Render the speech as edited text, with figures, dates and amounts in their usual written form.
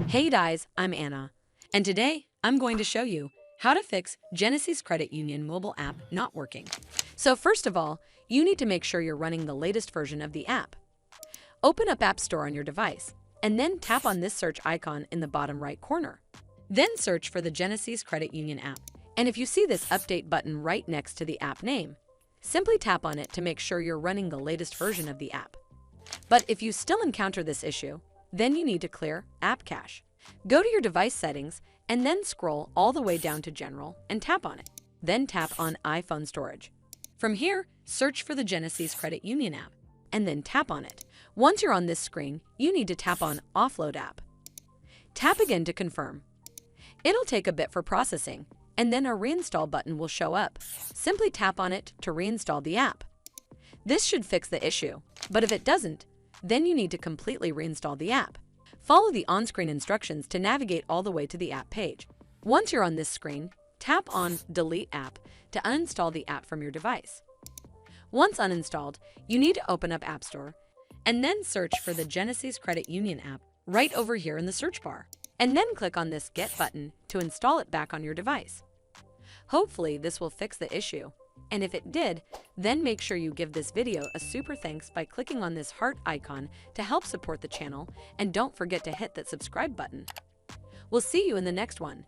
Hey guys, I'm Anna, and today I'm going to show you how to fix Genisys Credit Union mobile app not working. So first of all, you need to make sure you're running the latest version of the app. Open up App Store on your device, and then tap on this search icon in the bottom right corner. Then search for the Genisys Credit Union app, and if you see this update button right next to the app name, simply tap on it to make sure you're running the latest version of the app. But if you still encounter this issue, then you need to clear App Cache. Go to your device settings and then scroll all the way down to General and tap on it. Then tap on iPhone Storage. From here, search for the Genisys Credit Union app and then tap on it. Once you're on this screen, you need to tap on Offload App. Tap again to confirm. It'll take a bit for processing, and then a Reinstall button will show up. Simply tap on it to reinstall the app. This should fix the issue, but if it doesn't, then you need to completely reinstall the app. Follow the on-screen instructions to navigate all the way to the app page. Once you're on this screen, tap on Delete App to uninstall the app from your device. Once uninstalled, you need to open up App Store and then search for the Genisys Credit Union app right over here in the search bar, and then click on this Get button to install it back on your device. Hopefully, this will fix the issue. And if it did, then make sure you give this video a super thanks by clicking on this heart icon to help support the channel, and don't forget to hit that subscribe button. We'll see you in the next one.